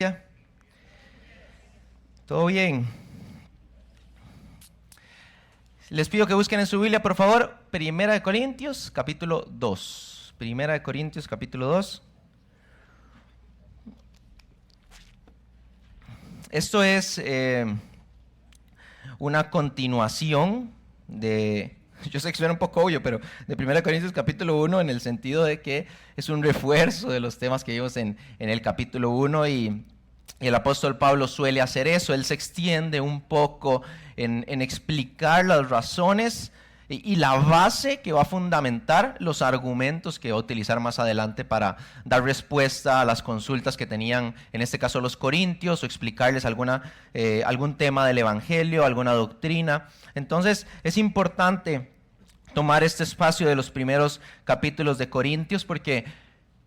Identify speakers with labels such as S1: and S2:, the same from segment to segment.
S1: Ya. ¿Todo bien? Les pido que busquen en su Biblia, por favor, Primera de Corintios, capítulo 2. Primera de Corintios, capítulo 2. Esto es una continuación de, yo sé que suena un poco obvio, pero de Primera de Corintios, capítulo 1, en el sentido de que es un refuerzo de los temas que vimos en el capítulo 1 y el apóstol Pablo suele hacer eso. Él se extiende un poco en explicar las razones y la base que va a fundamentar los argumentos que va a utilizar más adelante para dar respuesta a las consultas que tenían, en este caso los corintios, o explicarles algún tema del evangelio, alguna doctrina. Entonces es importante tomar este espacio de los primeros capítulos de Corintios porque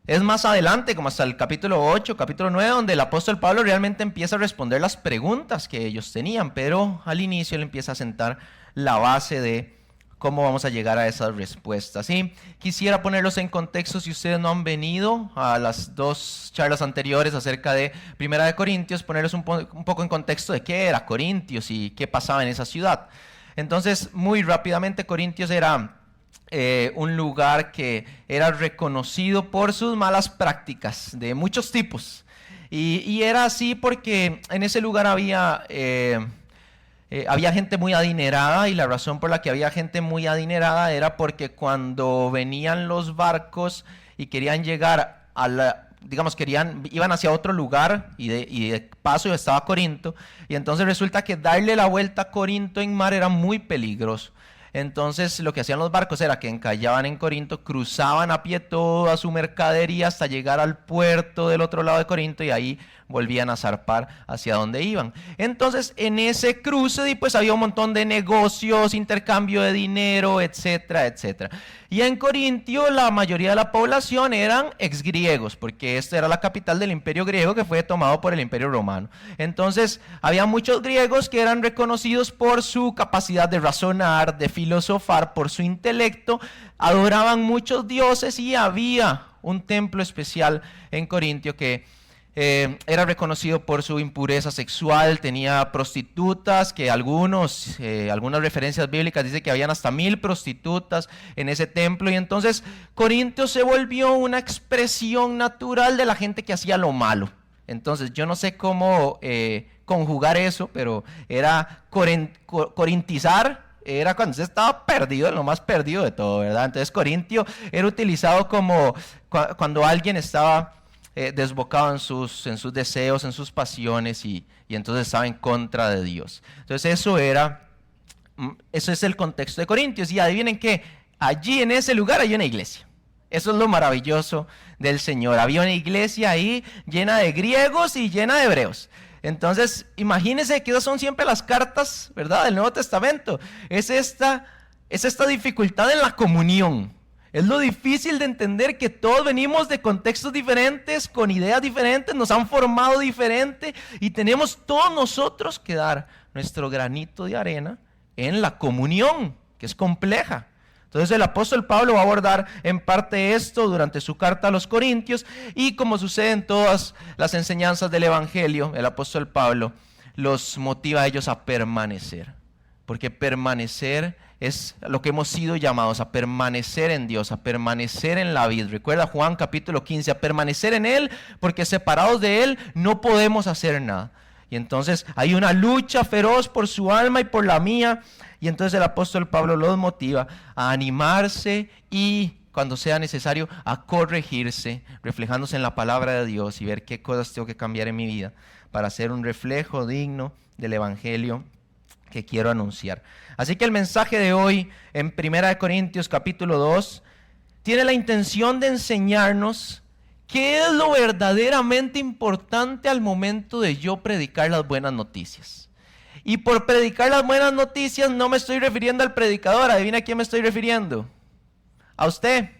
S1: es más adelante, como hasta el capítulo 8, capítulo 9, donde el apóstol Pablo realmente empieza a responder las preguntas que ellos tenían, pero al inicio él empieza a sentar la base de cómo vamos a llegar a esas respuestas. Y quisiera ponerlos en contexto si ustedes no han venido a las dos charlas anteriores acerca de Primera de Corintios, ponerlos un poco en contexto de qué era Corintios y qué pasaba en esa ciudad. Entonces, muy rápidamente, Corintios era un lugar que era reconocido por sus malas prácticas de muchos tipos. Y era así porque en ese lugar había gente muy adinerada, y la razón por la que había gente muy adinerada era porque cuando venían los barcos y querían llegar a iban hacia otro lugar y de paso estaba Corinto, y entonces resulta que darle la vuelta a Corinto en mar era muy peligroso. Entonces lo que hacían los barcos era que encallaban en Corinto, cruzaban a pie toda su mercadería hasta llegar al puerto del otro lado de Corinto y ahí volvían a zarpar hacia donde iban. Entonces en ese cruce pues había un montón de negocios, intercambio de dinero, etcétera, etcétera. Y en Corintio la mayoría de la población eran exgriegos, porque esta era la capital del imperio griego que fue tomado por el imperio romano. Entonces había muchos griegos que eran reconocidos por su capacidad de razonar, de filosofar, por su intelecto, adoraban muchos dioses y había un templo especial en Corintio que era reconocido por su impureza sexual, tenía prostitutas, que algunas referencias bíblicas dicen que habían hasta 1000 prostitutas en ese templo, y entonces Corinto se volvió una expresión natural de la gente que hacía lo malo. Entonces yo no sé cómo conjugar eso, pero era corintizar. Era cuando usted estaba perdido, lo más perdido de todo, ¿verdad? Entonces Corintio era utilizado como cuando alguien estaba desbocado en sus deseos, en sus pasiones, y entonces estaba en contra de Dios. Entonces eso es el contexto de Corintios. Y adivinen qué, allí en ese lugar hay una iglesia. Eso es lo maravilloso del Señor. Había una iglesia ahí llena de griegos y llena de hebreos. Entonces, imagínense que esas son siempre las cartas, ¿verdad?, del Nuevo Testamento. Es esta dificultad en la comunión. Es lo difícil de entender que todos venimos de contextos diferentes, con ideas diferentes, nos han formado diferente y tenemos todos nosotros que dar nuestro granito de arena en la comunión, que es compleja. Entonces el apóstol Pablo va a abordar en parte esto durante su carta a los Corintios, y como sucede en todas las enseñanzas del evangelio, el apóstol Pablo los motiva a ellos a permanecer, porque permanecer es lo que hemos sido llamados, a permanecer en Dios, a permanecer en la vid. Recuerda Juan capítulo 15, a permanecer en Él, porque separados de Él no podemos hacer nada. Y entonces hay una lucha feroz por su alma y por la mía, y entonces el apóstol Pablo los motiva a animarse y, cuando sea necesario, a corregirse, reflejándose en la palabra de Dios y ver qué cosas tengo que cambiar en mi vida para ser un reflejo digno del evangelio que quiero anunciar. Así que el mensaje de hoy en 1 Corintios capítulo 2 tiene la intención de enseñarnos qué es lo verdaderamente importante al momento de yo predicar las buenas noticias. Y por predicar las buenas noticias no me estoy refiriendo al predicador. ¿Adivina a quién me estoy refiriendo? A usted.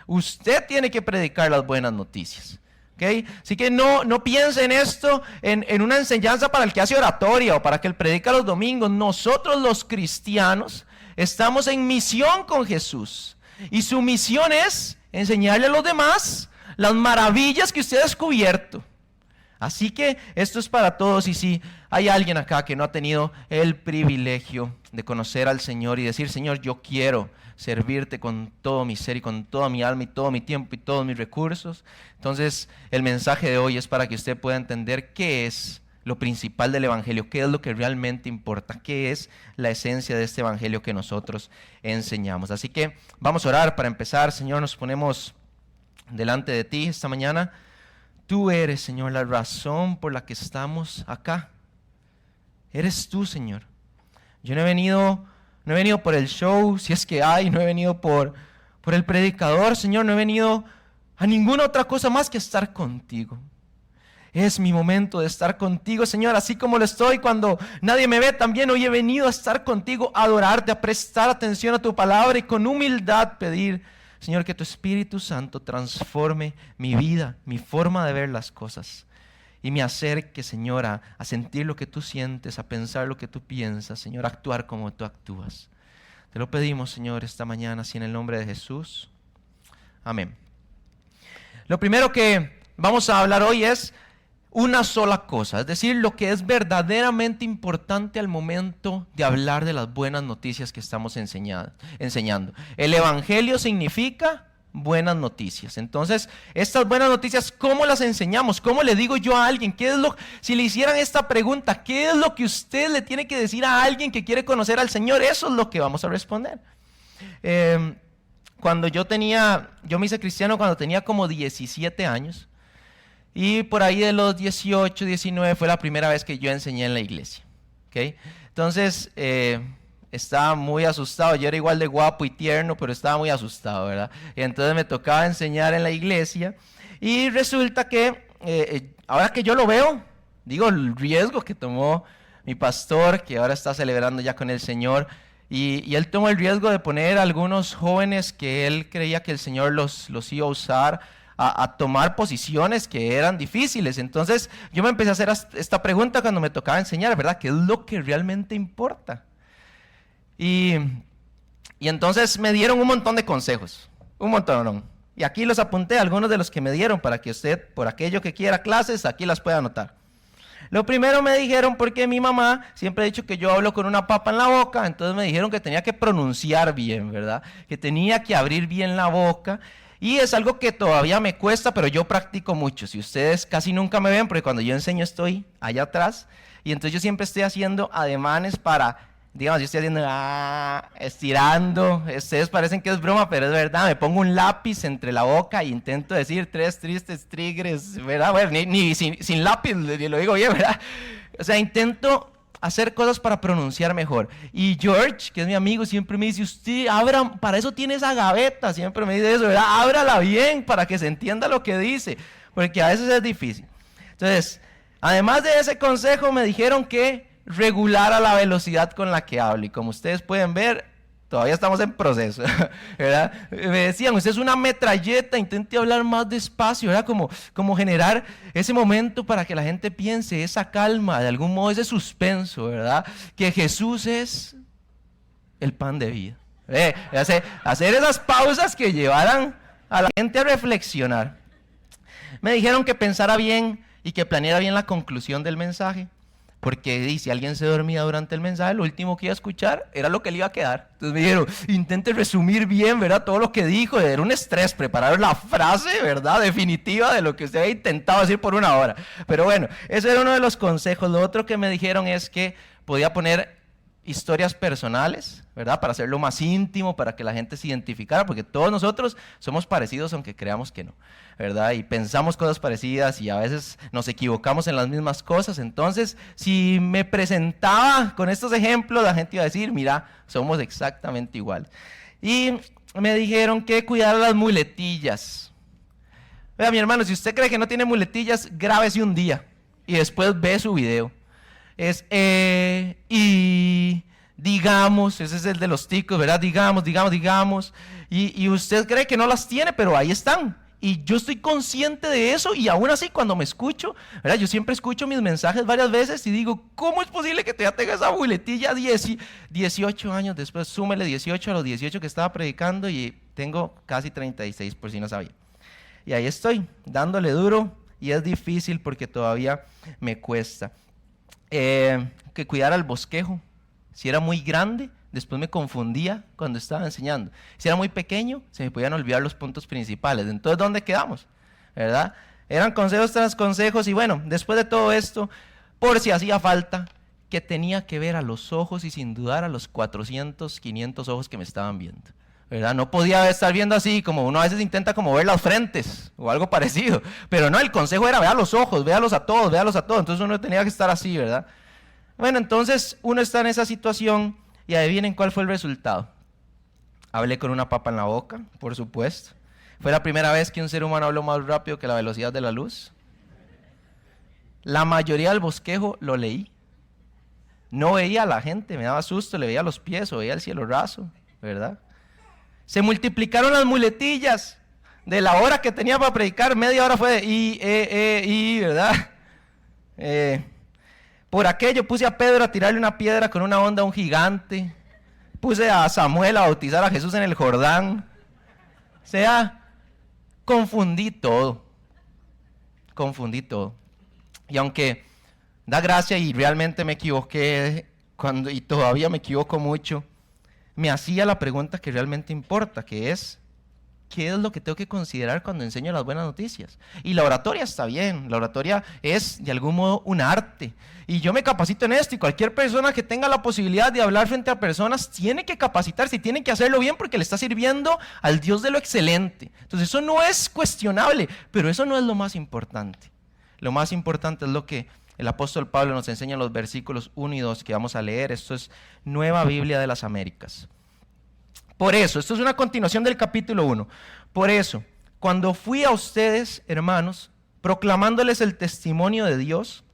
S1: Usted tiene que predicar las buenas noticias. ¿Okay? Así que no piense en esto en una enseñanza para el que hace oratoria o para que él predica los domingos. Nosotros los cristianos estamos en misión con Jesús, y su misión es enseñarle a los demás las maravillas que usted ha descubierto. Así que esto es para todos, y si hay alguien acá que no ha tenido el privilegio de conocer al Señor y decir, Señor, yo quiero servirte con todo mi ser y con toda mi alma y todo mi tiempo y todos mis recursos, entonces el mensaje de hoy es para que usted pueda entender qué es lo principal del Evangelio, qué es lo que realmente importa, qué es la esencia de este Evangelio que nosotros enseñamos. Así que vamos a orar para empezar. Señor, nos ponemos delante de ti esta mañana. Tú eres, Señor, la razón por la que estamos acá. Eres tú, Señor. Yo no he venido por el show, si es que hay, no he venido por el predicador, Señor, no he venido a ninguna otra cosa más que estar contigo. Es mi momento de estar contigo, Señor, así como lo estoy cuando nadie me ve. También hoy he venido a estar contigo, a adorarte, a prestar atención a tu palabra y con humildad pedir, Señor, que tu Espíritu Santo transforme mi vida, mi forma de ver las cosas y me acerque, Señor, a sentir lo que tú sientes, a pensar lo que tú piensas, Señor, a actuar como tú actúas. Te lo pedimos, Señor, esta mañana, así en el nombre de Jesús. Amén. Lo primero que vamos a hablar hoy es una sola cosa, es decir, lo que es verdaderamente importante al momento de hablar de las buenas noticias que estamos enseñando. El Evangelio significa buenas noticias. Entonces, estas buenas noticias, ¿cómo las enseñamos? ¿Cómo le digo yo a alguien? Si le hicieran esta pregunta, ¿qué es lo que usted le tiene que decir a alguien que quiere conocer al Señor? Eso es lo que vamos a responder. Yo me hice cristiano cuando tenía como 17 años. Y por ahí de los 18, 19 fue la primera vez que yo enseñé en la iglesia. ¿Okay? Entonces, estaba muy asustado. Yo era igual de guapo y tierno, pero estaba muy asustado, ¿verdad? Y entonces me tocaba enseñar en la iglesia. Y resulta que, ahora que yo lo veo, digo, el riesgo que tomó mi pastor, que ahora está celebrando ya con el Señor, y él tomó el riesgo de poner a algunos jóvenes que él creía que el Señor los iba a usar a tomar posiciones que eran difíciles. Entonces yo me empecé a hacer esta pregunta cuando me tocaba enseñar, ¿verdad? ¿Qué es lo que realmente importa? Y entonces me dieron un montón de consejos, un montón. Y aquí los apunté, algunos de los que me dieron, para que usted, por aquello que quiera clases, aquí las pueda anotar. Lo primero me dijeron, porque mi mamá siempre ha dicho que yo hablo con una papa en la boca, entonces me dijeron que tenía que pronunciar bien, ¿verdad? Que tenía que abrir bien la boca. Y es algo que todavía me cuesta, pero yo practico mucho. Si ustedes casi nunca me ven, porque cuando yo enseño estoy allá atrás, y entonces yo siempre estoy haciendo ademanes para, digamos, yo estoy haciendo, estirando. Ustedes parecen que es broma, pero es verdad. Me pongo un lápiz entre la boca e intento decir 3 tristes tigres, ¿verdad? Bueno, ni sin lápiz lo digo bien, ¿verdad? O sea, intento hacer cosas para pronunciar mejor. Y George, que es mi amigo, siempre me dice, usted abra, para eso tiene esa gaveta, siempre me dice eso, ¿verdad? Ábrala bien para que se entienda lo que dice, porque a veces es difícil. Entonces, además de ese consejo, me dijeron que regulara la velocidad con la que hablo, y como ustedes pueden ver, todavía estamos en proceso, ¿verdad? Me decían, usted es una metralleta, intente hablar más despacio, ¿verdad? Como generar ese momento para que la gente piense, esa calma, de algún modo ese suspenso, ¿verdad? Que Jesús es el pan de vida. Hacer esas pausas que llevaran a la gente a reflexionar. Me dijeron que pensara bien y que planeara bien la conclusión del mensaje. Porque si alguien se dormía durante el mensaje, lo último que iba a escuchar era lo que le iba a quedar. Entonces me dijeron, intente resumir bien, ¿verdad? Todo lo que dijo. Era un estrés preparar la frase, ¿verdad? Definitiva de lo que usted había intentado decir por 1 hora. Pero bueno, ese era uno de los consejos. Lo otro que me dijeron es que podía poner historias personales, ¿verdad? Para hacerlo más íntimo, para que la gente se identificara, porque todos nosotros somos parecidos aunque creamos que no, ¿verdad? Y pensamos cosas parecidas y a veces nos equivocamos en las mismas cosas. Entonces, si me presentaba con estos ejemplos, la gente iba a decir, mira, somos exactamente iguales. Y me dijeron que cuidara las muletillas. Vea, mi hermano, si usted cree que no tiene muletillas, grábese un día y después ve su video. Y digamos, ese es el de los ticos, ¿verdad? Digamos. Y usted cree que no las tiene, pero ahí están. Y yo estoy consciente de eso, y aún así cuando me escucho, ¿verdad? Yo siempre escucho mis mensajes varias veces y digo, ¿cómo es posible que todavía tenga esa muletilla 18 años después? Súmele 18 a los 18 que estaba predicando y tengo casi 36, por si no sabía. Y ahí estoy, dándole duro y es difícil porque todavía me cuesta. Que cuidar al bosquejo. Si era muy grande, después me confundía cuando estaba enseñando. Si era muy pequeño, se me podían olvidar los puntos principales. Entonces, ¿dónde quedamos? ¿Verdad? Eran consejos tras consejos y bueno, después de todo esto, por si hacía falta, que tenía que ver a los ojos y sin dudar a los 400, 500 ojos que me estaban viendo. ¿Verdad? No podía estar viendo así como uno a veces intenta como ver las frentes o algo parecido, pero no, el consejo era vea los ojos, véalos a todos, entonces uno tenía que estar así, ¿verdad? Bueno, entonces uno está en esa situación y adivinen cuál fue el resultado. Hablé con una papa en la boca, por supuesto. Fue la primera vez que un ser humano habló más rápido que la velocidad de la luz. La mayoría del bosquejo lo leí. No veía a la gente, me daba susto, le veía los pies o veía el cielo raso, ¿verdad? Se multiplicaron las muletillas. De la hora que tenía para predicar, media hora fue de ¿verdad? Por aquello puse a Pedro a tirarle una piedra con una onda a un gigante. Puse a Samuel a bautizar a Jesús en el Jordán. O sea, confundí todo. Y aunque da gracia y realmente me equivoqué y todavía me equivoco mucho, me hacía la pregunta que realmente importa, que es, ¿qué es lo que tengo que considerar cuando enseño las buenas noticias? Y la oratoria está bien, la oratoria es de algún modo un arte. Y yo me capacito en esto y cualquier persona que tenga la posibilidad de hablar frente a personas tiene que capacitarse y tiene que hacerlo bien porque le está sirviendo al Dios de lo excelente. Entonces eso no es cuestionable, pero eso no es lo más importante. Lo más importante es lo que el apóstol Pablo nos enseña en los versículos 1 y 2 que vamos a leer. Esto es Nueva Biblia de las Américas. Por eso, esto es una continuación del capítulo 1. Por eso, cuando fui a ustedes, hermanos, proclamándoles el testimonio de Dios,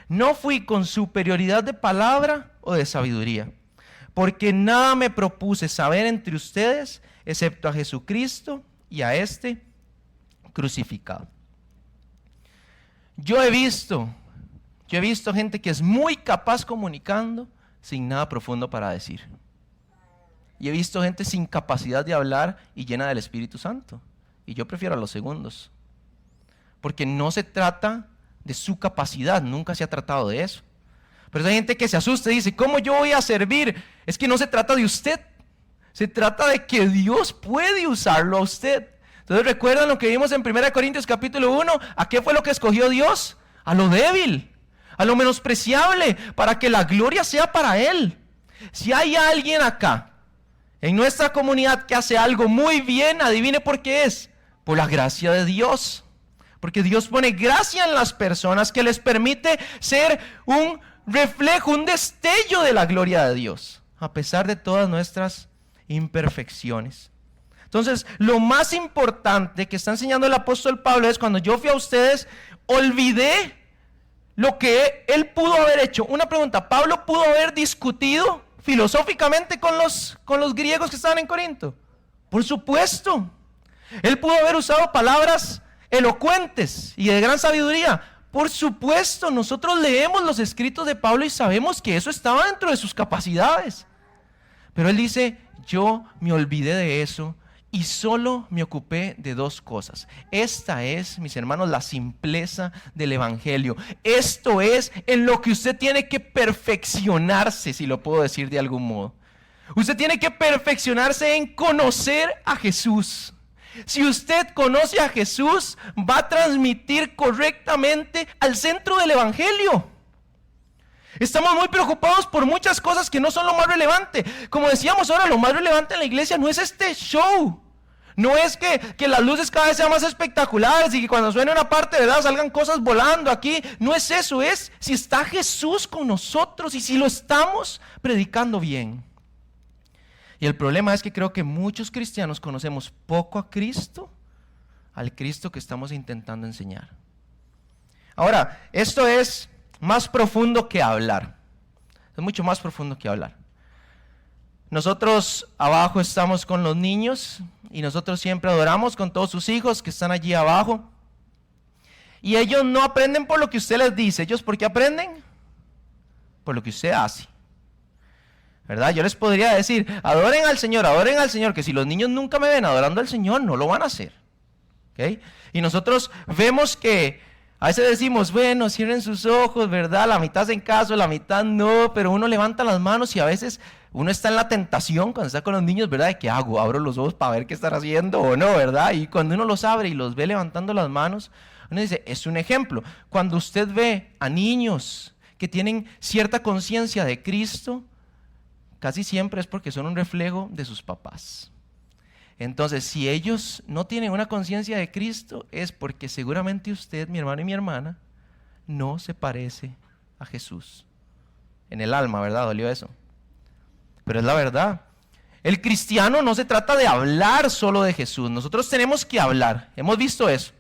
S1: no fui con superioridad de palabra o de sabiduría, porque nada me propuse saber entre ustedes, excepto a Jesucristo y a este crucificado. Yo he visto gente que es muy capaz comunicando sin nada profundo para decir. Y he visto gente sin capacidad de hablar y llena del Espíritu Santo. Y yo prefiero a los segundos. Porque no se trata de su capacidad, nunca se ha tratado de eso. Pero hay gente que se asusta y dice, ¿cómo yo voy a servir? Es que no se trata de usted. Se trata de que Dios puede usarlo a usted. Entonces recuerdan lo que vimos en 1 Corintios capítulo 1. ¿A qué fue lo que escogió Dios? A lo débil, a lo menospreciable, para que la gloria sea para Él. Si hay alguien acá en nuestra comunidad que hace algo muy bien, adivine por qué es. Por la gracia de Dios. Porque Dios pone gracia en las personas que les permite ser un reflejo, un destello de la gloria de Dios, a pesar de todas nuestras imperfecciones. Entonces, lo más importante que está enseñando el apóstol Pablo es cuando yo fui a ustedes, olvidé lo que él pudo haber hecho. Una pregunta, ¿Pablo pudo haber discutido filosóficamente con los griegos que estaban en Corinto? Por supuesto. Él pudo haber usado palabras elocuentes y de gran sabiduría. Por supuesto, nosotros leemos los escritos de Pablo y sabemos que eso estaba dentro de sus capacidades. Pero él dice, yo me olvidé de eso y solo me ocupé de dos cosas. Esta es, mis hermanos, la simpleza del evangelio. Esto es en lo que usted tiene que perfeccionarse, si lo puedo decir de algún modo. Usted tiene que perfeccionarse en conocer a Jesús. Si usted conoce a Jesús, va a transmitir correctamente al centro del evangelio. Estamos muy preocupados por muchas cosas que no son lo más relevante. Como decíamos ahora, lo más relevante en la iglesia no es este show. No es que las luces cada vez sean más espectaculares y que cuando suene una parte, ¿verdad?, salgan cosas volando aquí. No es eso, es si está Jesús con nosotros y si lo estamos predicando bien. Y el problema es que creo que muchos cristianos conocemos poco a Cristo, al Cristo que estamos intentando enseñar. Ahora, esto es más profundo que hablar. Es mucho más profundo que hablar. Nosotros abajo estamos con los niños y nosotros siempre adoramos con todos sus hijos que están allí abajo. Y ellos no aprenden por lo que usted les dice. ¿Ellos por qué aprenden? Por lo que usted hace. ¿Verdad? Yo les podría decir, adoren al Señor, que si los niños nunca me ven adorando al Señor, no lo van a hacer. ¿Okay? Y nosotros vemos que A veces decimos, bueno, cierren sus ojos, ¿verdad? La mitad hacen caso, la mitad no, pero uno levanta las manos y a veces uno está en la tentación cuando está con los niños, ¿verdad? ¿De qué hago? ¿Abro los ojos para ver qué están haciendo o no, verdad? Y cuando uno los abre y los ve levantando las manos, uno dice, es un ejemplo. Cuando usted ve a niños que tienen cierta conciencia de Cristo, casi siempre es porque son un reflejo de sus papás. Entonces, si ellos no tienen una conciencia de Cristo, es porque seguramente usted, mi hermano y mi hermana, no se parece a Jesús. En el alma, ¿verdad? Dolió eso. Pero es la verdad. El cristiano no se trata de hablar solo de Jesús. Nosotros tenemos que hablar. Hemos visto eso.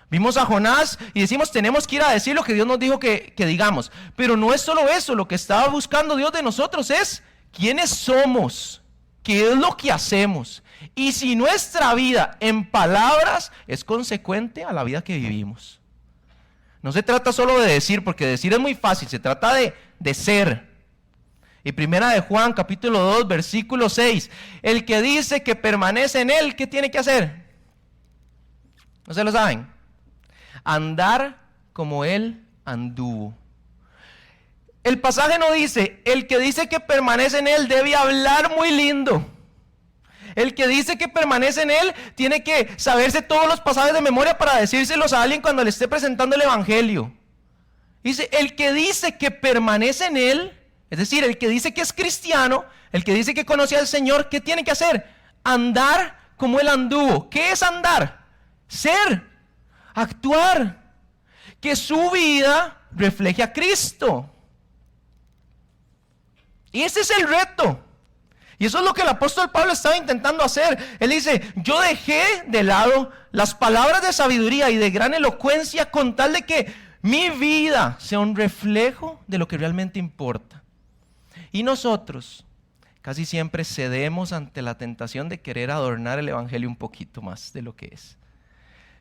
S1: Vimos a Jonás y decimos, tenemos que ir a decir lo que Dios nos dijo que digamos. Pero no es solo eso. Lo que estaba buscando Dios de nosotros es quiénes somos, qué es lo que hacemos. Y si nuestra vida en palabras es consecuente a la vida que vivimos. No se trata solo de decir, porque decir es muy fácil, se trata de ser. Y primera de Juan, capítulo 2, versículo 6. El que dice que permanece en él, ¿qué tiene que hacer? ¿No se lo saben? Andar como él anduvo. El pasaje no dice, el que dice que permanece en él debe hablar muy lindo. El que dice que permanece en él tiene que saberse todos los pasajes de memoria para decírselos a alguien cuando le esté presentando el evangelio. Dice, el que dice que permanece en él, es decir, el que dice que es cristiano, el que dice que conoce al Señor, ¿qué tiene que hacer? Andar como él anduvo. ¿Qué es andar? Ser, actuar, que su vida refleje a Cristo. Y ese es el reto. Y eso es lo que el apóstol Pablo estaba intentando hacer. Él dice, yo dejé de lado las palabras de sabiduría y de gran elocuencia con tal de que mi vida sea un reflejo de lo que realmente importa. Y nosotros casi siempre cedemos ante la tentación de querer adornar el evangelio un poquito más de lo que es.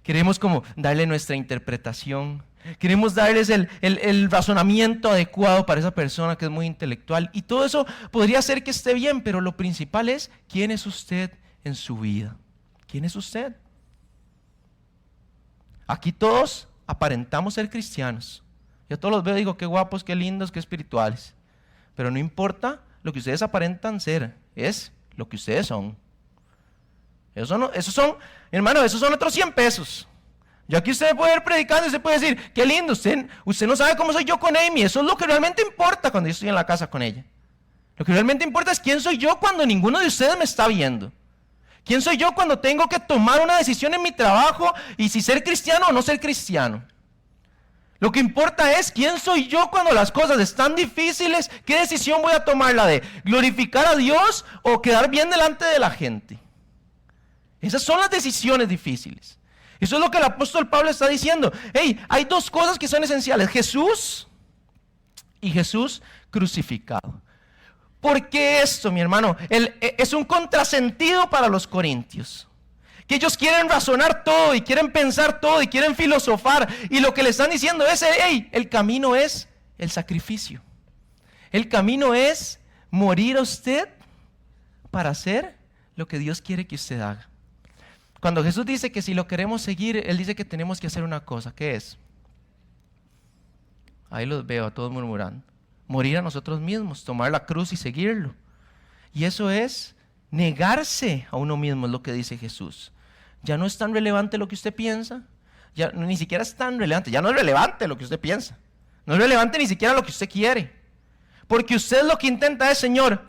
S1: Queremos como darle nuestra interpretación. Queremos darles el razonamiento adecuado para esa persona que es muy intelectual. Y todo eso podría ser que esté bien, pero lo principal es quién es usted en su vida. ¿Quién es usted? Aquí todos aparentamos ser cristianos. Yo todos los veo y digo, qué guapos, qué lindos, qué espirituales. Pero no importa lo que ustedes aparentan ser, es lo que ustedes son. Esos son, hermano, esos son otros 100 pesos. Yo aquí usted puede ir predicando y usted puede decir, qué lindo, usted no sabe cómo soy yo con Amy. Eso es lo que realmente importa cuando yo estoy en la casa con ella. Lo que realmente importa es quién soy yo cuando ninguno de ustedes me está viendo. ¿Quién soy yo cuando tengo que tomar una decisión en mi trabajo y si ser cristiano o no ser cristiano? Lo que importa es quién soy yo cuando las cosas están difíciles. ¿Qué decisión voy a tomar? ¿La de glorificar a Dios o quedar bien delante de la gente? Esas son las decisiones difíciles. Eso es lo que el apóstol Pablo está diciendo. Hey, hay dos cosas que son esenciales. Jesús y Jesús crucificado. ¿Por qué esto, mi hermano? Es un contrasentido para los corintios. Que ellos quieren razonar todo y quieren pensar todo y quieren filosofar. Y lo que le están diciendo es, hey, el camino es el sacrificio. El camino es morir a usted para hacer lo que Dios quiere que usted haga. Cuando Jesús dice que si lo queremos seguir, Él dice que tenemos que hacer una cosa. ¿Qué es? Ahí los veo a todos murmurando. Morir a nosotros mismos, tomar la cruz y seguirlo. Y eso es negarse a uno mismo, es lo que dice Jesús. Ya no es tan relevante lo que usted piensa. Ya ni siquiera es tan relevante. Ya no es relevante lo que usted piensa. No es relevante ni siquiera lo que usted quiere. Porque usted lo que intenta es, Señor,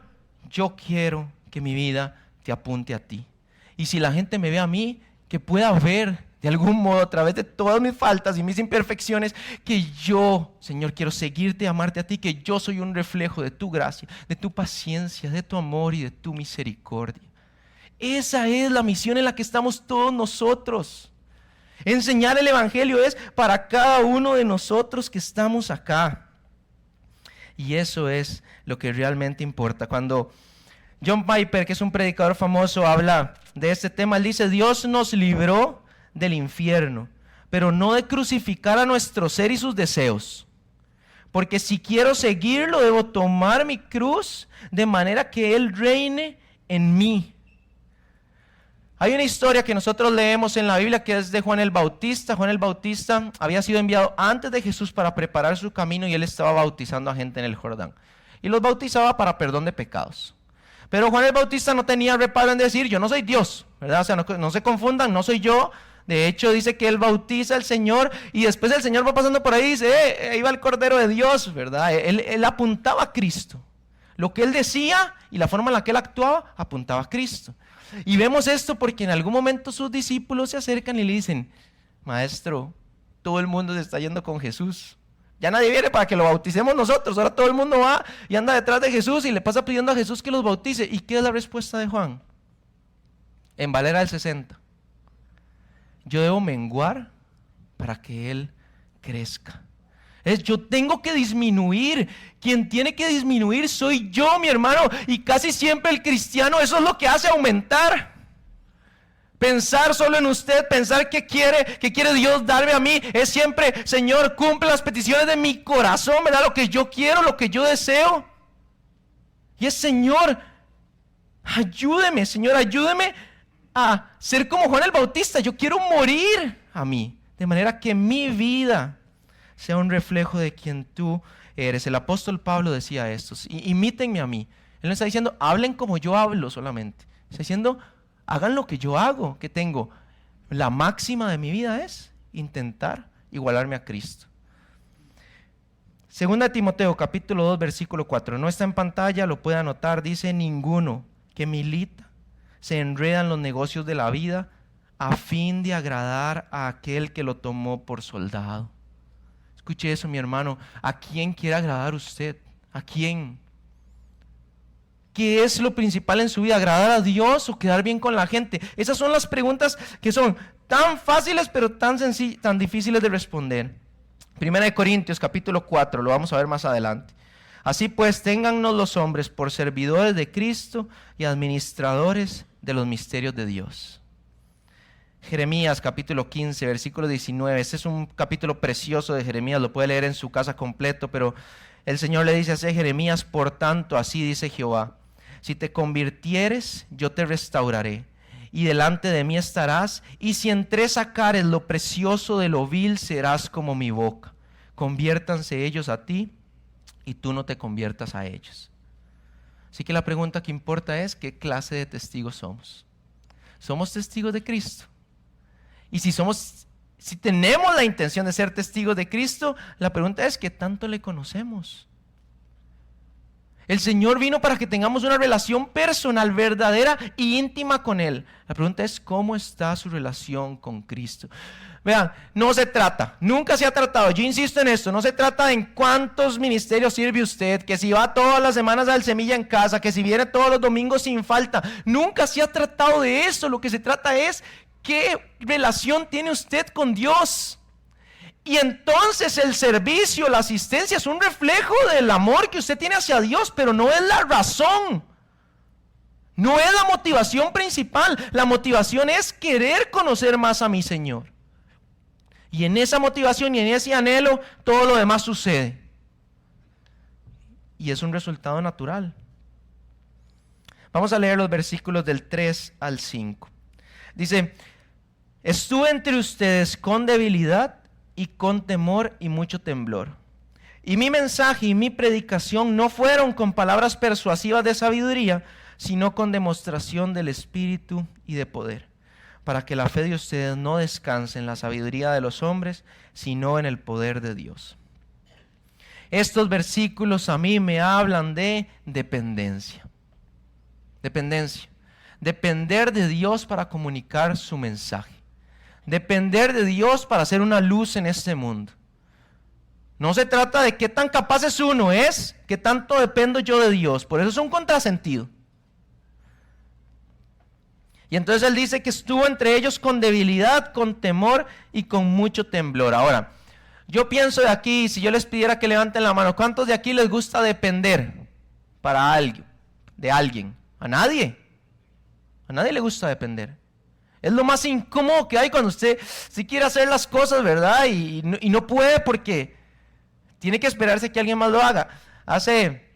S1: yo quiero que mi vida te apunte a ti. Y si la gente me ve a mí, que pueda ver de algún modo a través de todas mis faltas y mis imperfecciones, que yo, Señor, quiero seguirte y amarte a ti, que yo soy un reflejo de tu gracia, de tu paciencia, de tu amor y de tu misericordia. Esa es la misión en la que estamos todos nosotros. Enseñar el evangelio es para cada uno de nosotros que estamos acá. Y eso es lo que realmente importa. Cuando John Piper, que es un predicador famoso, habla de este tema, él dice, Dios nos libró del infierno, pero no de crucificar a nuestro ser y sus deseos. Porque si quiero seguirlo, debo tomar mi cruz de manera que Él reine en mí. Hay una historia que nosotros leemos en la Biblia que es de Juan el Bautista. Juan el Bautista había sido enviado antes de Jesús para preparar su camino y él estaba bautizando a gente en el Jordán. Y los bautizaba para perdón de pecados. Pero Juan el Bautista no tenía reparo en decir, yo no soy Dios, ¿verdad? O sea, no se confundan, no soy yo. De hecho, dice que él bautiza al Señor y después el Señor va pasando por ahí y dice, ahí va el Cordero de Dios, ¿verdad? Él apuntaba a Cristo. Lo que él decía y la forma en la que él actuaba apuntaba a Cristo. Y vemos esto porque en algún momento sus discípulos se acercan y le dicen, maestro, todo el mundo se está yendo con Jesús. Ya nadie viene para que lo bauticemos nosotros. Ahora todo el mundo va y anda detrás de Jesús y le pasa pidiendo a Jesús que los bautice. ¿Y qué es la respuesta de Juan? En Valera del 60. Yo debo menguar para que Él crezca. Yo tengo que disminuir. Quien tiene que disminuir soy yo, mi hermano. Y casi siempre el cristiano eso es lo que hace aumentar. Pensar solo en usted, pensar que quiere Dios darme a mí. Es siempre, Señor, cumple las peticiones de mi corazón, ¿verdad? Lo que yo quiero, lo que yo deseo. Y es, Señor, ayúdeme, Señor, ayúdeme a ser como Juan el Bautista. Yo quiero morir a mí, de manera que mi vida sea un reflejo de quien tú eres. El apóstol Pablo decía esto, imítenme a mí. Él no está diciendo, hablen como yo hablo solamente. Está diciendo, hagan lo que yo hago, que tengo. La máxima de mi vida es intentar igualarme a Cristo. Segunda Timoteo, capítulo 2, versículo 4. No está en pantalla, lo puede anotar. Dice, ninguno que milita se enreda en los negocios de la vida a fin de agradar a aquel que lo tomó por soldado. Escuche eso, mi hermano. ¿A quién quiere agradar usted? ¿A quién? ¿Qué es lo principal en su vida? ¿Agradar a Dios o quedar bien con la gente? Esas son las preguntas que son tan fáciles pero tan difíciles de responder. Primera de Corintios, capítulo 4, lo vamos a ver más adelante. Así pues, téngannos los hombres por servidores de Cristo y administradores de los misterios de Dios. Jeremías capítulo 15, versículo 19. Este es un capítulo precioso de Jeremías, lo puede leer en su casa completo, pero el Señor le dice a Jeremías, por tanto, así dice Jehová, si te convirtieres, yo te restauraré, y delante de mí estarás, y si en 3 sacares lo precioso de lo vil, serás como mi boca. Conviértanse ellos a ti, y tú no te conviertas a ellos. Así que la pregunta que importa es, ¿qué clase de testigos somos? ¿Somos testigos de Cristo? Y si tenemos la intención de ser testigos de Cristo, la pregunta es, ¿qué tanto le conocemos? El Señor vino para que tengamos una relación personal, verdadera e íntima con Él. La pregunta es, ¿cómo está su relación con Cristo? Vean, no se trata, nunca se ha tratado, yo insisto en esto, no se trata de en cuántos ministerios sirve usted, que si va todas las semanas al Semilla en casa, que si viene todos los domingos sin falta. Nunca se ha tratado de eso. Lo que se trata es, ¿qué relación tiene usted con Dios? Y entonces el servicio, la asistencia es un reflejo del amor que usted tiene hacia Dios, pero no es la razón. No es la motivación principal. La motivación es querer conocer más a mi Señor. Y en esa motivación y en ese anhelo, todo lo demás sucede. Y es un resultado natural. Vamos a leer los versículos del 3 al 5. Dice, estuve entre ustedes con debilidad y con temor y mucho temblor. Y mi mensaje y mi predicación no fueron con palabras persuasivas de sabiduría, sino con demostración del Espíritu y de poder, para que la fe de ustedes no descanse en la sabiduría de los hombres, sino en el poder de Dios. Estos versículos a mí me hablan de dependencia. Dependencia. Depender de Dios para comunicar su mensaje. Depender de Dios para ser una luz en este mundo. No se trata de qué tan capaz es uno, es qué tanto dependo yo de Dios. Por eso es un contrasentido. Y entonces él dice que estuvo entre ellos con debilidad, con temor y con mucho temblor. Ahora, yo pienso de aquí, si yo les pidiera que levanten la mano, ¿cuántos de aquí les gusta depender para alguien, de alguien? ¿A nadie? A nadie le gusta depender. Es lo más incómodo que hay cuando usted sí quiere hacer las cosas, ¿verdad? Y no puede porque tiene que esperarse que alguien más lo haga. Hace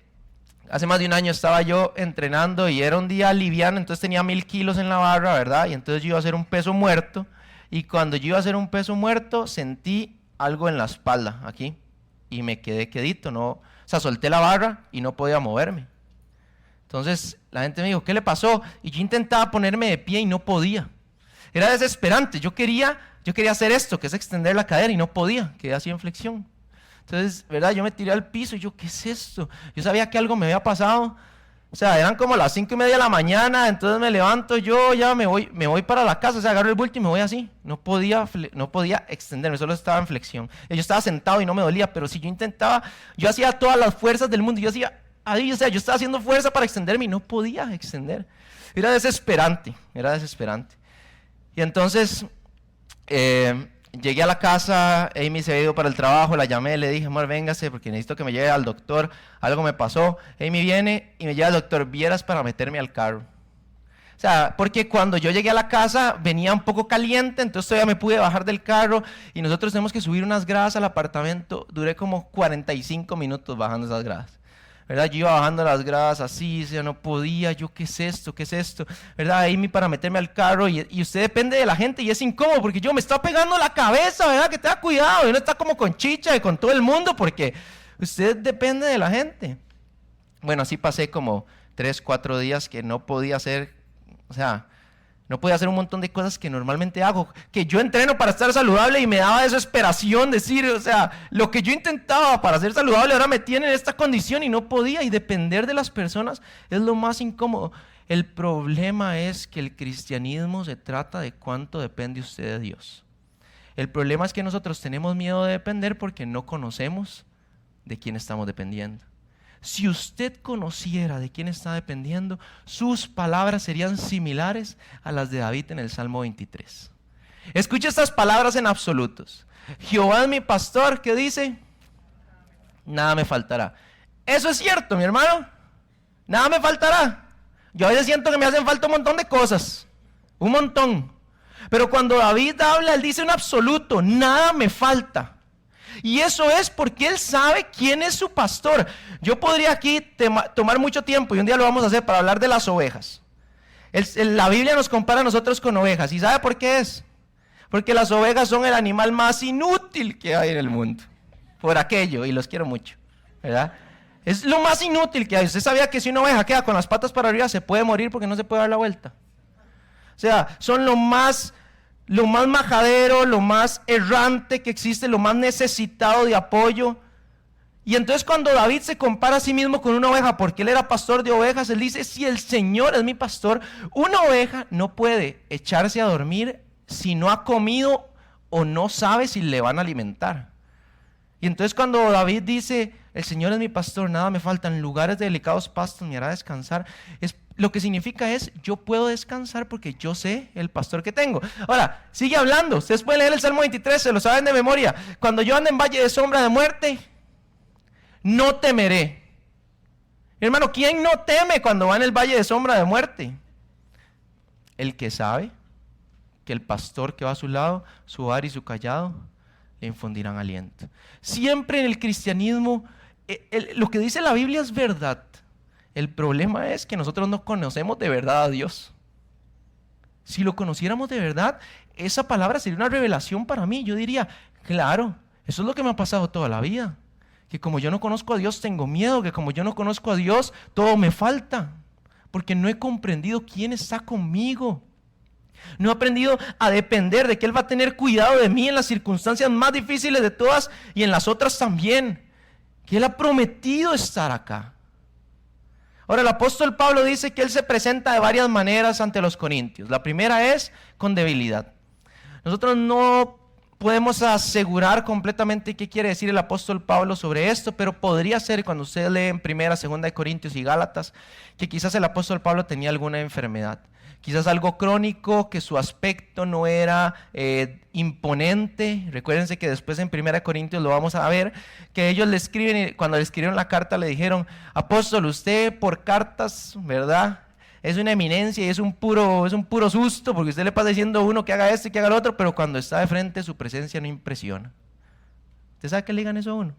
S1: hace más de un año estaba yo entrenando y era un día liviano, entonces tenía 1000 kilos en la barra, ¿verdad? Y entonces yo iba a hacer un peso muerto, y cuando yo iba a hacer un peso muerto sentí algo en la espalda, aquí, y me quedé quedito, no, o sea, solté la barra y no podía moverme. Entonces la gente me dijo, ¿qué le pasó? Y yo intentaba ponerme de pie y no podía. Era desesperante, yo quería hacer esto, que es extender la cadera, y no podía, quedé así en flexión. Entonces, ¿verdad? Yo me tiré al piso y yo, ¿qué es esto? Yo sabía que algo me había pasado. O sea, eran como las 5:30 de la mañana, entonces me levanto yo, ya me voy para la casa, o sea, agarro el bulto y me voy así. No podía extenderme, solo estaba en flexión. Yo estaba sentado y no me dolía, pero si yo intentaba, yo hacía todas las fuerzas del mundo, yo hacía ahí, o sea, yo estaba haciendo fuerza para extenderme y no podía extender. Era desesperante. Y entonces, llegué a la casa, Amy se había ido para el trabajo, la llamé, le dije, amor, véngase porque necesito que me lleve al doctor, algo me pasó. Amy viene y me lleva al doctor, vieras para meterme al carro. O sea, porque cuando yo llegué a la casa venía un poco caliente, entonces todavía me pude bajar del carro y nosotros tenemos que subir unas gradas al apartamento. Duré como 45 minutos bajando esas gradas. ¿Verdad? Yo iba bajando las gradas así, o sea, no podía, yo, ¿qué es esto? ¿Verdad? Amy para meterme al carro y usted depende de la gente y es incómodo porque yo me está pegando la cabeza, ¿verdad? Que tenga cuidado, y uno está como con chicha y con todo el mundo porque usted depende de la gente. Bueno, así pasé como 3, 4 días que no podía hacer, o sea, no podía hacer un montón de cosas que normalmente hago, que yo entreno para estar saludable y me daba desesperación decir, o sea, lo que yo intentaba para ser saludable ahora me tiene en esta condición y no podía, y depender de las personas es lo más incómodo. El problema es que el cristianismo se trata de cuánto depende usted de Dios. El problema es que nosotros tenemos miedo de depender porque no conocemos de quién estamos dependiendo. Si usted conociera de quién está dependiendo, sus palabras serían similares a las de David en el Salmo 23. Escuche estas palabras en absolutos. Jehová es mi pastor, ¿qué dice? Nada me faltará. Eso es cierto, mi hermano. Nada me faltará. Yo a veces siento que me hacen falta un montón de cosas. Un montón. Pero cuando David habla, él dice un absoluto. Nada me falta. Y eso es porque él sabe quién es su pastor. Yo podría aquí tomar mucho tiempo, y un día lo vamos a hacer, para hablar de las ovejas. La Biblia nos compara a nosotros con ovejas. ¿Y sabe por qué es? Porque las ovejas son el animal más inútil que hay en el mundo. Por aquello, y los quiero mucho, ¿verdad? Es lo más inútil que hay. ¿Usted sabía que si una oveja queda con las patas para arriba se puede morir porque no se puede dar la vuelta? O sea, son lo más majadero, lo más errante que existe, lo más necesitado de apoyo. Y entonces cuando David se compara a sí mismo con una oveja, porque él era pastor de ovejas, él dice, si el Señor es mi pastor, una oveja no puede echarse a dormir si no ha comido o no sabe si le van a alimentar. Y entonces cuando David dice, el Señor es mi pastor, nada me falta, en lugares de delicados pastos me hará descansar, lo que significa es, yo puedo descansar porque yo sé el pastor que tengo. Ahora, sigue hablando, ustedes pueden leer el Salmo 23, se lo saben de memoria. Cuando yo ande en valle de sombra de muerte, no temeré. Hermano, ¿quién no teme cuando va en el valle de sombra de muerte? El que sabe que el pastor que va a su lado, su vara y su cayado, le infundirán aliento. Siempre en el cristianismo, lo que dice la Biblia es verdad. El problema es que nosotros no conocemos de verdad a Dios. Si lo conociéramos de verdad, esa palabra sería una revelación para mí. Yo diría, claro, eso es lo que me ha pasado toda la vida. Que como yo no conozco a Dios, tengo miedo. Que como yo no conozco a Dios, todo me falta. Porque no he comprendido quién está conmigo. No he aprendido a depender de que Él va a tener cuidado de mí en las circunstancias más difíciles de todas y en las otras también. Que Él ha prometido estar acá. Ahora, el apóstol Pablo dice que él se presenta de varias maneras ante los corintios. La primera es con debilidad. Nosotros no podemos asegurar completamente qué quiere decir el apóstol Pablo sobre esto, pero podría ser, cuando usted lee en primera, segunda de Corintios y Gálatas, que quizás el apóstol Pablo tenía alguna enfermedad. Quizás algo crónico, que su aspecto no era imponente. Recuérdense que después en 1 Corintios lo vamos a ver, que ellos le escriben, y cuando le escribieron la carta le dijeron, apóstol, usted por cartas, ¿verdad? Es una eminencia y es un puro susto, porque usted le pasa diciendo a uno que haga esto y que haga lo otro, pero cuando está de frente su presencia no impresiona. ¿Usted sabe que le digan eso a uno?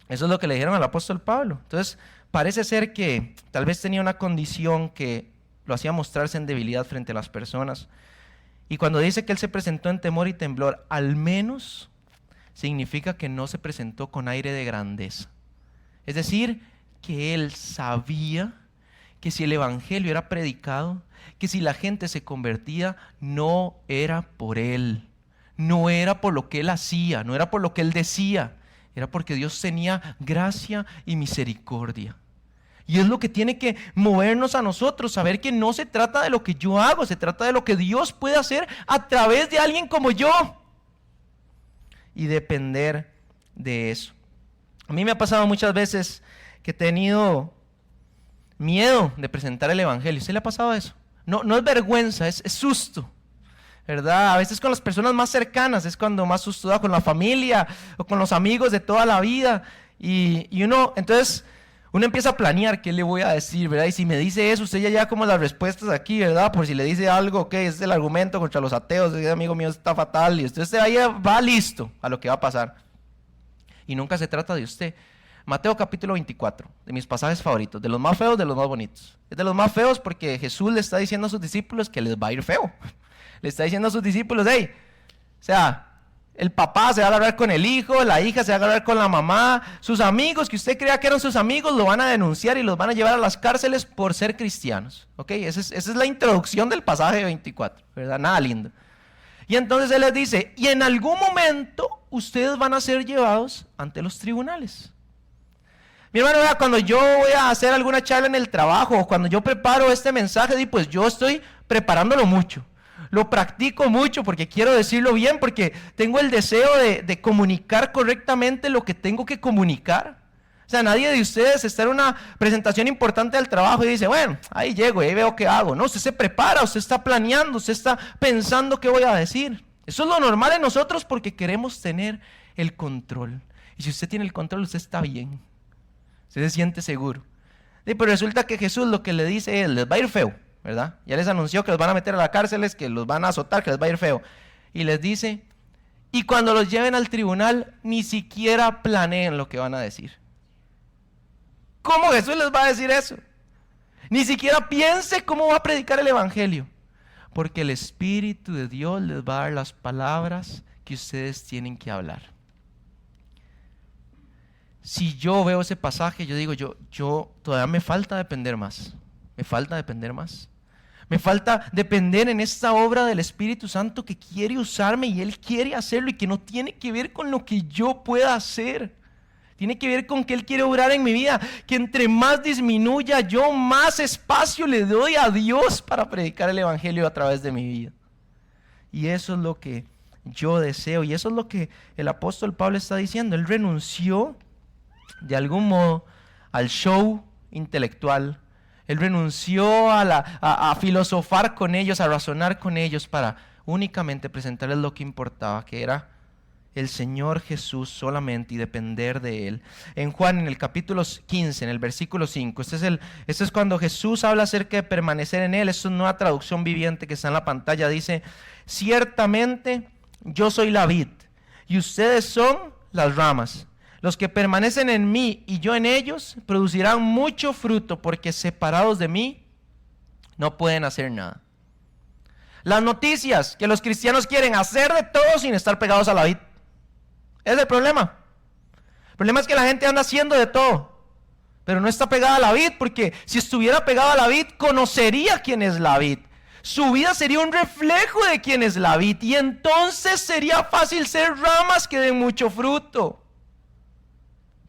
S1: Eso es lo que le dijeron al apóstol Pablo. Entonces, parece ser que tal vez tenía una condición que lo hacía mostrarse en debilidad frente a las personas. Y cuando dice que él se presentó en temor y temblor, al menos significa que no se presentó con aire de grandeza. Es decir, que él sabía que si el evangelio era predicado, que si la gente se convertía, no era por él, no era por lo que él hacía, no era por lo que él decía, era porque Dios tenía gracia y misericordia. Y es lo que tiene que movernos a nosotros, saber que no se trata de lo que yo hago, se trata de lo que Dios puede hacer a través de alguien como yo. Y depender de eso. A mí me ha pasado muchas veces que he tenido miedo de presentar el evangelio. ¿Usted le ha pasado eso? No es vergüenza, es susto, ¿verdad? A veces con las personas más cercanas es cuando más susto da, con la familia o con los amigos de toda la vida. Y uno empieza a planear qué le voy a decir, ¿verdad? Y si me dice eso, usted ya lleva como las respuestas aquí, ¿verdad? Por si le dice algo, ok, ese es el argumento contra los ateos, ese amigo mío está fatal, y usted ahí va listo a lo que va a pasar. Y nunca se trata de usted. Mateo capítulo 24, de mis pasajes favoritos, de los más feos, de los más bonitos. Es de los más feos porque Jesús le está diciendo a sus discípulos que les va a ir feo. Le está diciendo a sus discípulos, hey, o sea, el papá se va a agarrar con el hijo, la hija se va a agarrar con la mamá, sus amigos que usted creía que eran sus amigos lo van a denunciar y los van a llevar a las cárceles por ser cristianos. ¿Ok? Esa es la introducción del pasaje 24, ¿verdad? Nada lindo. Y entonces él les dice, y en algún momento ustedes van a ser llevados ante los tribunales. Mi hermano, cuando yo voy a hacer alguna charla en el trabajo, o cuando yo preparo este mensaje, pues yo estoy preparándolo mucho. Lo practico mucho porque quiero decirlo bien, porque tengo el deseo de comunicar correctamente lo que tengo que comunicar. O sea, nadie de ustedes está en una presentación importante del trabajo y dice, bueno, ahí llego y ahí veo qué hago. No, usted se prepara, usted está planeando, usted está pensando qué voy a decir. Eso es lo normal en nosotros porque queremos tener el control. Y si usted tiene el control, usted está bien. Usted se siente seguro. Pero resulta que Jesús lo que le dice es, les va a ir feo, ¿verdad? Ya les anunció que los van a meter a la cárcel, que los van a azotar, que les va a ir feo. Y les dice, y cuando los lleven al tribunal, ni siquiera planeen lo que van a decir. ¿Cómo Jesús les va a decir eso? Ni siquiera piense cómo va a predicar el evangelio. Porque el Espíritu de Dios les va a dar las palabras que ustedes tienen que hablar. Si yo veo ese pasaje, yo digo, yo todavía me falta depender más. Me falta depender más. Me falta depender en esta obra del Espíritu Santo que quiere usarme y Él quiere hacerlo y que no tiene que ver con lo que yo pueda hacer. Tiene que ver con que Él quiere obrar en mi vida. Que entre más disminuya yo, más espacio le doy a Dios para predicar el Evangelio a través de mi vida. Y eso es lo que yo deseo. Y eso es lo que el apóstol Pablo está diciendo. Él renunció de algún modo al show intelectual. Él renunció a filosofar con ellos, a razonar con ellos para únicamente presentarles lo que importaba, que era el Señor Jesús solamente y depender de Él. En Juan, en el capítulo 15, en el versículo 5, este es cuando Jesús habla acerca de permanecer en Él. Es una nueva traducción viviente que está en la pantalla. Dice, ciertamente yo soy la vid y ustedes son las ramas. Los que permanecen en mí y yo en ellos producirán mucho fruto, porque separados de mí no pueden hacer nada. Las noticias que los cristianos quieren hacer de todo sin estar pegados a la vid. Es el problema. El problema es que la gente anda haciendo de todo, pero no está pegada a la vid, porque si estuviera pegada a la vid, conocería quién es la vid. Su vida sería un reflejo de quién es la vid, y entonces sería fácil ser ramas que den mucho fruto.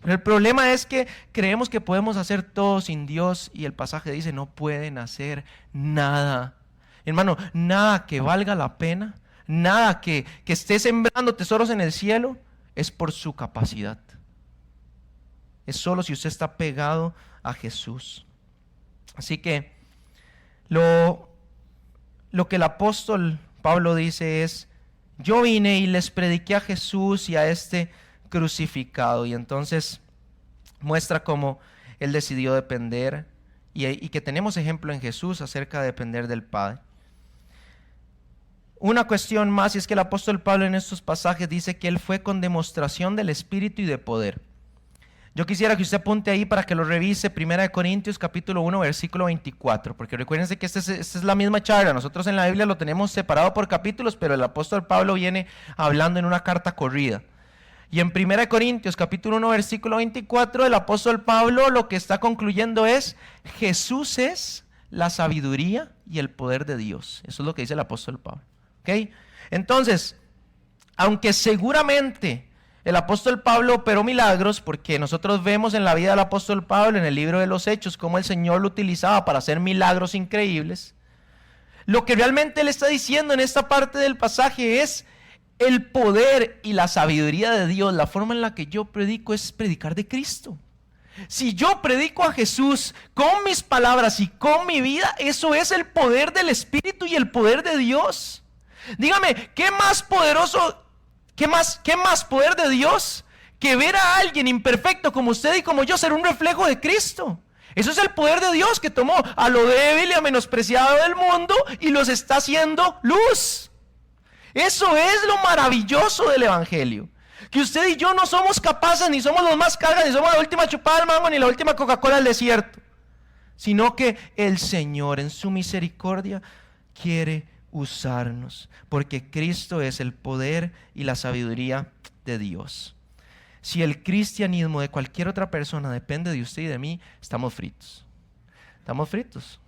S1: Pero el problema es que creemos que podemos hacer todo sin Dios, y el pasaje dice, no pueden hacer nada. Hermano, nada que valga la pena, nada que esté sembrando tesoros en el cielo, es por su capacidad. Es solo si usted está pegado a Jesús. Así que lo que el apóstol Pablo dice es, yo vine y les prediqué a Jesús y a este crucificado. Y entonces muestra cómo él decidió depender y que tenemos ejemplo en Jesús acerca de depender del Padre. Una cuestión más, y es que el apóstol Pablo en estos pasajes dice que él fue con demostración del Espíritu y de poder. Yo quisiera que usted apunte ahí para que lo revise, 1 Corintios capítulo 1, versículo 24, porque recuérdense que esta es la misma charla. Nosotros en la Biblia lo tenemos separado por capítulos, pero el apóstol Pablo viene hablando en una carta corrida. Y en 1 Corintios capítulo 1, versículo 24, el apóstol Pablo lo que está concluyendo es: Jesús es la sabiduría y el poder de Dios. Eso es lo que dice el apóstol Pablo. ¿Okay? Entonces, aunque seguramente el apóstol Pablo operó milagros, porque nosotros vemos en la vida del apóstol Pablo, en el libro de los Hechos, cómo el Señor lo utilizaba para hacer milagros increíbles. Lo que realmente él está diciendo en esta parte del pasaje es el poder y la sabiduría de Dios. La forma en la que yo predico es predicar de Cristo. Si yo predico a Jesús con mis palabras y con mi vida, eso es el poder del Espíritu y el poder de Dios. Dígame, ¿qué más poderoso? ¿Qué más poder de Dios que ver a alguien imperfecto como usted y como yo ser un reflejo de Cristo? Eso es el poder de Dios, que tomó a lo débil y a menospreciado del mundo y los está haciendo luz. Eso es lo maravilloso del Evangelio. Que usted y yo no somos capaces, ni somos los más cargas, ni somos la última chupada del mango, ni la última Coca-Cola del desierto. Sino que el Señor en su misericordia quiere usarnos, porque Cristo es el poder y la sabiduría de Dios. Si el cristianismo de cualquier otra persona depende de usted y de mí, estamos fritos. Estamos fritos,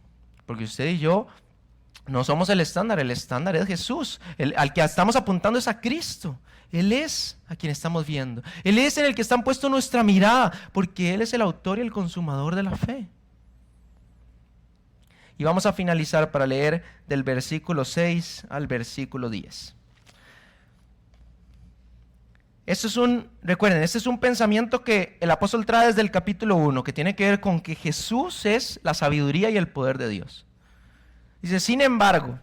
S1: porque usted y yo no somos el estándar es Jesús. Al que estamos apuntando es a Cristo. Él es a quien estamos viendo. Él es en el que está puesta nuestra mirada, porque Él es el autor y el consumador de la fe. Y vamos a finalizar para leer del versículo 6 al versículo 10. Recuerden, este es un pensamiento que el apóstol trae desde el capítulo 1, que tiene que ver con que Jesús es la sabiduría y el poder de Dios. Dice: sin embargo,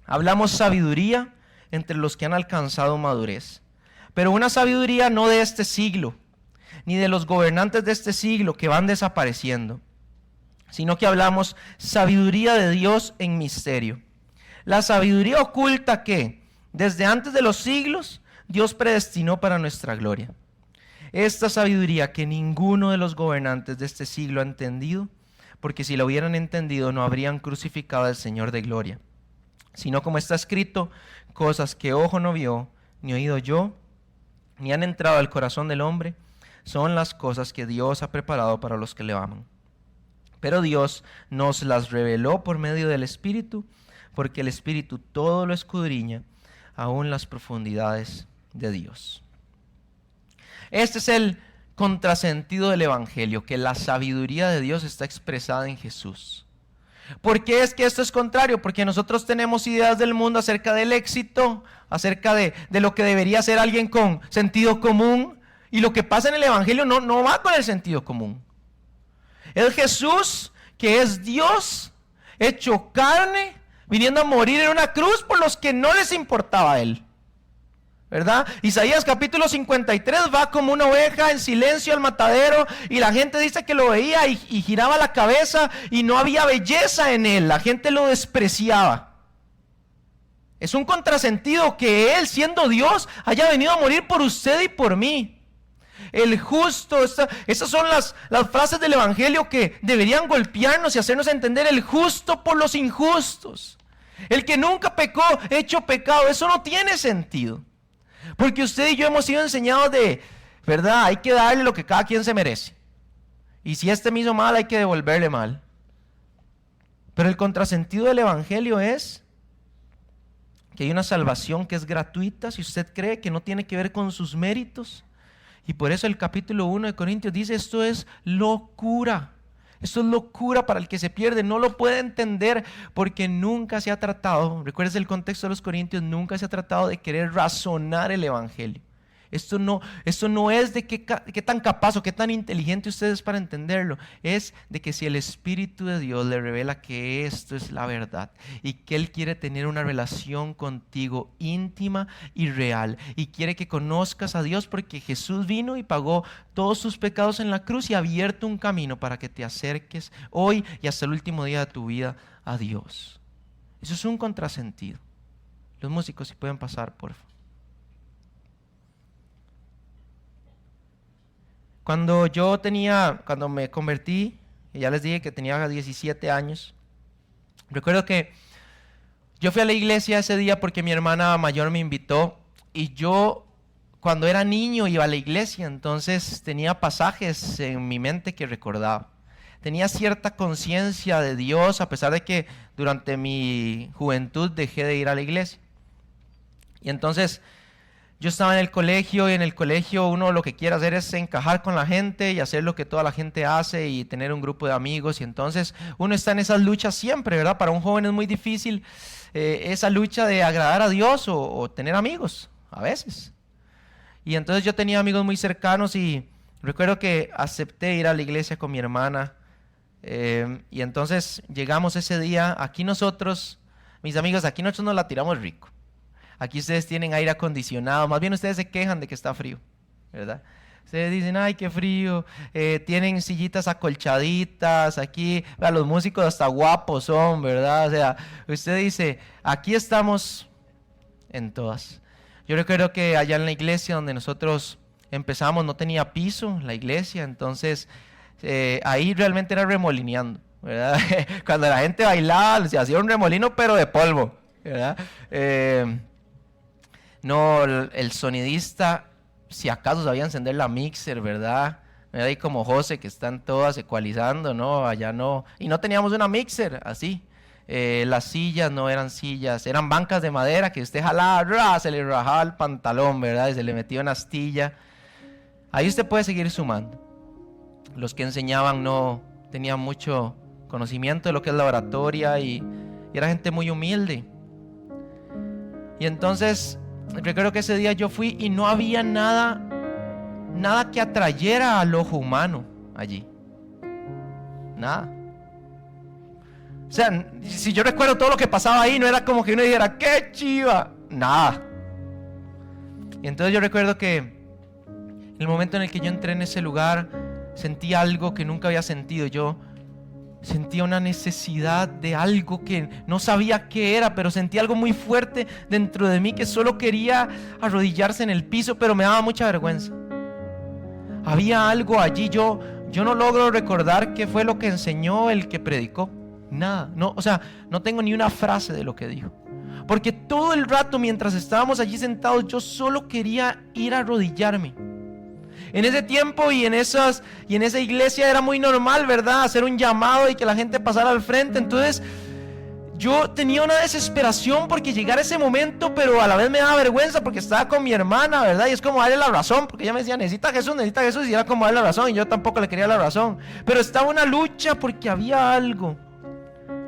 S1: hablamos sabiduría entre los que han alcanzado madurez, pero una sabiduría no de este siglo, ni de los gobernantes de este siglo que van desapareciendo, sino que hablamos sabiduría de Dios en misterio. La sabiduría oculta que, desde antes de los siglos, Dios predestinó para nuestra gloria. Esta sabiduría que ninguno de los gobernantes de este siglo ha entendido, porque si la hubieran entendido no habrían crucificado al Señor de gloria. Sino como está escrito: cosas que ojo no vio, ni oído yo, ni han entrado al corazón del hombre, son las cosas que Dios ha preparado para los que le aman. Pero Dios nos las reveló por medio del Espíritu, porque el Espíritu todo lo escudriña, aún las profundidades de Dios. Este es el contrasentido del Evangelio, que la sabiduría de Dios está expresada en Jesús. ¿Por qué es que esto es contrario? Porque nosotros tenemos ideas del mundo acerca del éxito, acerca de lo que debería ser alguien con sentido común, y lo que pasa en el Evangelio no va con el sentido común. Es Jesús, que es Dios, hecho carne, viniendo a morir en una cruz por los que no les importaba a Él. ¿Verdad? Isaías capítulo 53 va como una oveja en silencio al matadero, y la gente dice que lo veía y giraba la cabeza y no había belleza en Él. La gente lo despreciaba. Es un contrasentido que Él, siendo Dios, haya venido a morir por usted y por mí. El justo, esas son las frases del Evangelio que deberían golpearnos y hacernos entender: el justo por los injustos. El que nunca pecó, hecho pecado. Eso no tiene sentido. Porque usted y yo hemos sido enseñados ¿verdad? Hay que darle lo que cada quien se merece. Y si este me hizo mal, hay que devolverle mal. Pero el contrasentido del Evangelio es que hay una salvación que es gratuita si usted cree, que no tiene que ver con sus méritos. Y por eso el capítulo 1 de Corintios dice: esto es locura. Esto es locura para el que se pierde. No lo puede entender porque nunca se ha tratado, recuerdes el contexto de los Corintios, nunca se ha tratado de querer razonar el Evangelio. Esto no es de qué tan capaz o qué tan inteligente usted es para entenderlo. Es de que si el Espíritu de Dios le revela que esto es la verdad y que Él quiere tener una relación contigo íntima y real, y quiere que conozcas a Dios, porque Jesús vino y pagó todos sus pecados en la cruz y ha abierto un camino para que te acerques hoy y hasta el último día de tu vida a Dios. Eso es un contrasentido. Los músicos, si pueden pasar, por favor. Cuando me convertí, y ya les dije que tenía 17 años, recuerdo que yo fui a la iglesia ese día porque mi hermana mayor me invitó, y yo cuando era niño iba a la iglesia, entonces tenía pasajes en mi mente que recordaba. Tenía cierta conciencia de Dios, a pesar de que durante mi juventud dejé de ir a la iglesia. Y entonces yo estaba en el colegio, y en el colegio uno lo que quiere hacer es encajar con la gente y hacer lo que toda la gente hace y tener un grupo de amigos. Y entonces uno está en esas luchas siempre, ¿verdad? Para un joven es muy difícil esa lucha de agradar a Dios o tener amigos, a veces. Y entonces yo tenía amigos muy cercanos y recuerdo que acepté ir a la iglesia con mi hermana. Y entonces llegamos ese día. Aquí nosotros, mis amigos, aquí nosotros nos la tiramos rico. Aquí ustedes tienen aire acondicionado, más bien ustedes se quejan de que está frío, ¿verdad? Ustedes dicen, ay, qué frío, tienen sillitas acolchaditas, aquí, los músicos hasta guapos son, ¿verdad? O sea, usted dice, aquí estamos en todas. Yo recuerdo que allá en la iglesia donde nosotros empezamos no tenía piso, la iglesia, entonces ahí realmente era remolineando, ¿verdad? Cuando la gente bailaba, se hacía un remolino, pero de polvo, ¿verdad? No, el sonidista, si acaso sabía encender la mixer, ¿verdad? Era ahí como José, que están todas ecualizando, ¿no? Allá no. Y no teníamos una mixer, así. Las sillas no eran sillas, eran bancas de madera que usted jalaba, se le rajaba el pantalón, ¿verdad? Y se le metía una astilla. Ahí usted puede seguir sumando. Los que enseñaban no tenían mucho conocimiento de lo que es la oratoria y era gente muy humilde. Y entonces recuerdo que ese día yo fui y no había nada que atrayera al ojo humano allí. Nada. O sea, si yo recuerdo todo lo que pasaba ahí, no era como que uno dijera, ¡qué chiva! Nada. Y entonces yo recuerdo que en el momento en el que yo entré en ese lugar, sentí algo que nunca había sentido. Yo sentía una necesidad de algo que no sabía qué era, pero sentí algo muy fuerte dentro de mí que solo quería arrodillarse en el piso, pero me daba mucha vergüenza. Había algo allí, yo no logro recordar qué fue lo que enseñó el que predicó. Nada, no, o sea, no tengo ni una frase de lo que dijo. Porque todo el rato mientras estábamos allí sentados, yo solo quería ir a arrodillarme. En ese tiempo y en esa iglesia era muy normal, ¿verdad? Hacer un llamado y que la gente pasara al frente. Entonces yo tenía una desesperación porque llegara ese momento, pero a la vez me daba vergüenza porque estaba con mi hermana, ¿verdad? Y es como darle la razón, porque ella me decía, necesita Jesús, y era como darle la razón, y yo tampoco le quería la razón. Pero estaba una lucha porque había algo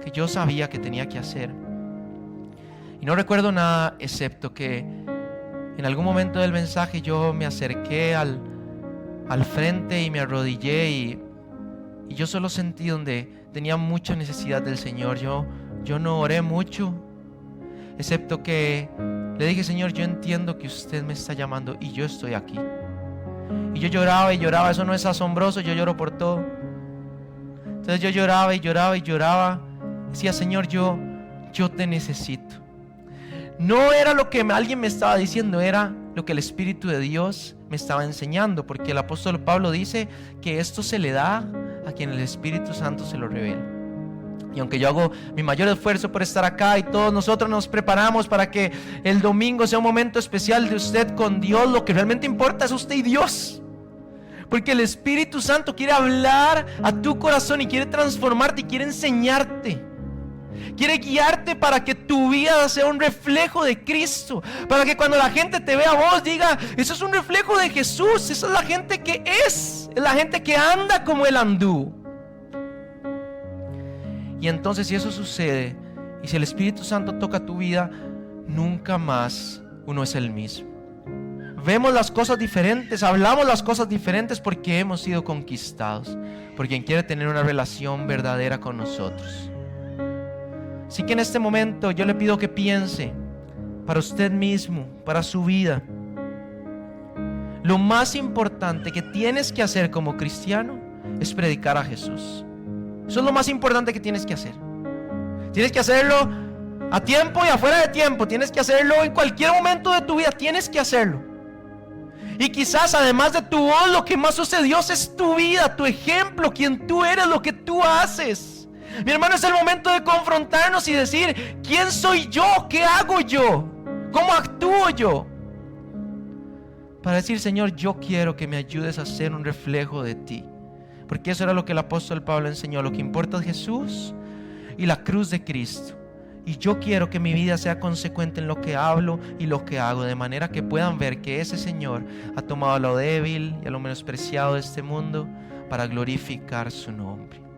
S1: que yo sabía que tenía que hacer. Y no recuerdo nada excepto que en algún momento del mensaje yo me acerqué al frente y me arrodillé y yo solo sentí donde tenía mucha necesidad del Señor. Yo no oré mucho, excepto que le dije, Señor, yo entiendo que usted me está llamando y yo estoy aquí. Y yo lloraba y lloraba, eso no es asombroso, yo lloro por todo. Entonces yo lloraba y lloraba y lloraba. Decía, Señor, yo te necesito. No era lo que alguien me estaba diciendo, era lo que el Espíritu de Dios me estaba enseñando, porque el apóstol Pablo dice que esto se le da a quien el Espíritu Santo se lo revela. Y aunque yo hago mi mayor esfuerzo por estar acá y todos nosotros nos preparamos para que el domingo sea un momento especial de usted con Dios, lo que realmente importa es usted y Dios. Porque el Espíritu Santo quiere hablar a tu corazón y quiere transformarte y quiere enseñarte. Quiere guiarte para que tu vida sea un reflejo de Cristo, para que cuando la gente te vea a vos diga, eso es un reflejo de Jesús, esa es la gente que es la gente que anda como Él anduvo. Y entonces si eso sucede, y si el Espíritu Santo toca tu vida, nunca más uno es el mismo. Vemos las cosas diferentes, hablamos las cosas diferentes porque hemos sido conquistados por quien quiere tener una relación verdadera con nosotros. Así que en este momento yo le pido que piense para usted mismo, para su vida. Lo más importante que tienes que hacer como cristiano es predicar a Jesús. Eso es lo más importante que tienes que hacer. Tienes que hacerlo a tiempo y afuera de tiempo. Tienes que hacerlo en cualquier momento de tu vida. Tienes que hacerlo. Y quizás además de tu voz, lo que más sucede Dios es tu vida, tu ejemplo, quien tú eres, lo que tú haces. Mi hermano, es el momento de confrontarnos y decir: ¿quién soy yo? ¿Qué hago yo? ¿Cómo actúo yo? Para decir: Señor, yo quiero que me ayudes a ser un reflejo de ti. Porque eso era lo que el apóstol Pablo enseñó. Lo que importa es Jesús y la cruz de Cristo. Y yo quiero que mi vida sea consecuente en lo que hablo y lo que hago, de manera que puedan ver que ese Señor ha tomado a lo débil y a lo menospreciado de este mundo para glorificar su nombre.